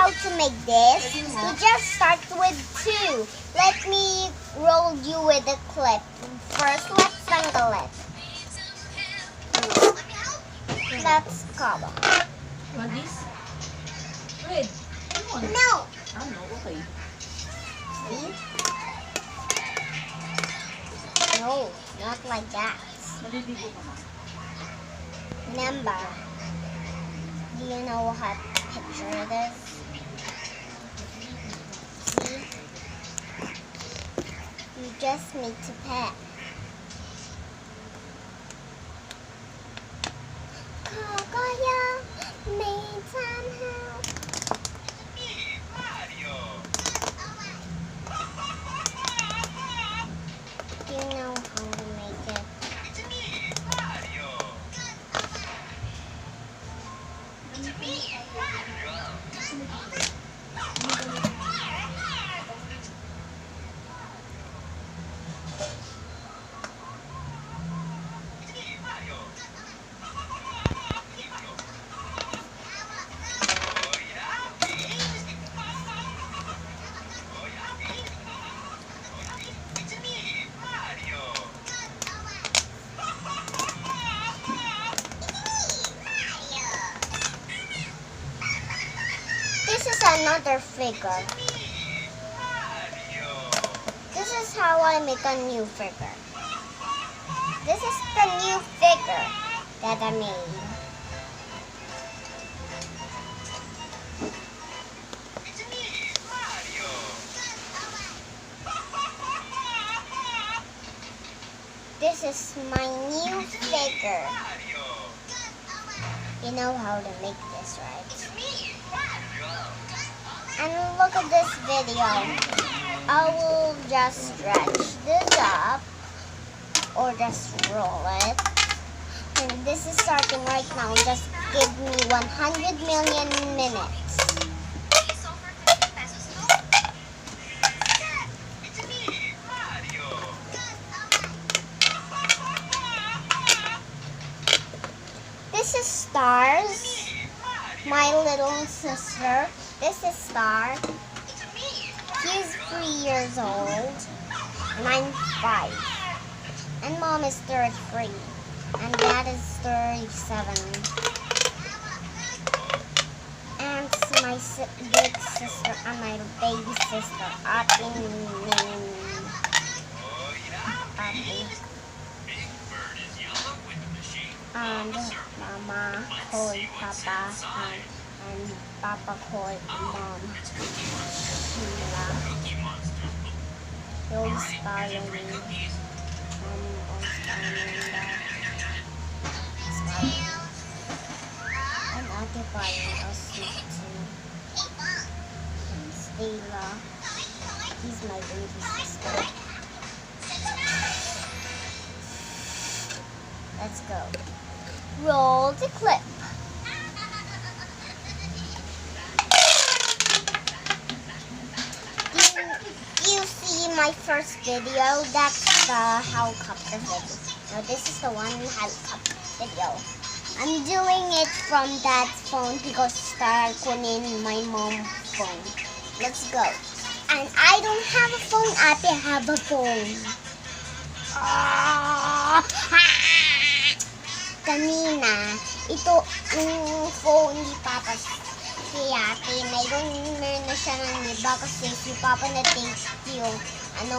how to make this? You just start with 2. Let me roll you with a clip. First, let's angle it. Let's cover. Want this? Red. Come on. No. Ah, no. Okay. See? No, not like that. Maliligo ka na. Remember, do you know what picture it is? See? You just need to pet. Kagaya, need some help. Do you know how to make it? This is another figure. This is how I make a new figure. This is the new figure that I made. This is my new figure. You know how to make this, right? And look at this video. I will just stretch this up or just roll it. And this is starting right now. Just give me 100 million minutes. This is Stars, my little sister. This is Star. He's 3 years old, and I'm 5. And Mom is 33, and Dad is 37. And my big sister and my baby sister, Ate. And Mama called Papa and Papa called Mom. Sheila. Those following and Ate following us too. And Stella. He's my baby sister. Let's go. Roll the clip. You see my first video? That's the helicopter video. Now this is the one helicopter video. I'm doing it from Dad's phone because Star kunin my mom's phone. Let's go. And I don't have a phone. Ate have a phone. Kanina, ito yung phone ni Papa si Ate. Meron na siya ng iba kasi si Papa na-take yung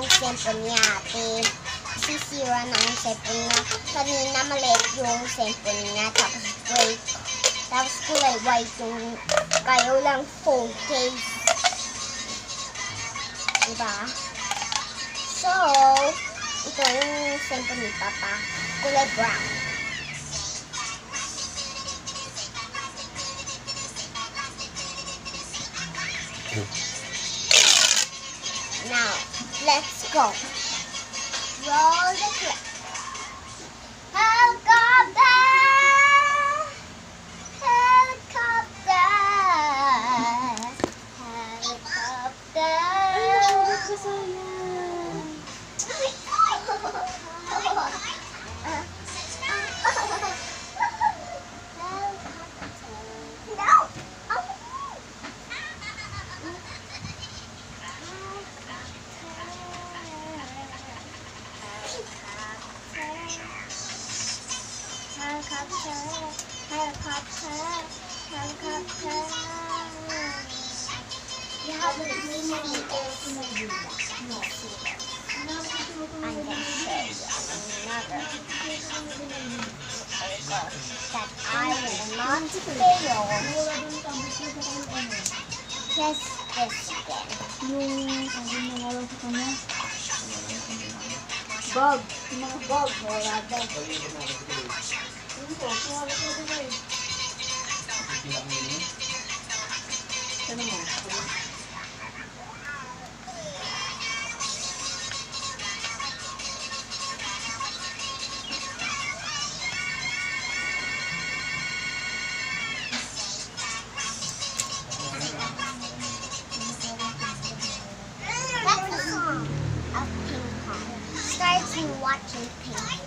cellphone ni Ate. Kasi sira na ang cellphone niya. Kanina maliit yung cellphone niya. Tapos break. Tapos kulay white yung kayo lang phone case. Diba? So, ito yung cellphone ni Papa. Kulay brown. Now, let's go. Roll the clip. Helicopter! Helicopter! Helicopter! No! I'm gonna show you another that I will not fail. Just this again. Yung, ang nawala sa kanya. Bag. Yung mga bag. Wala daw. Yun po. Wala ko din eh. Ano mo? That's a song of ping pong. Starts me watching ping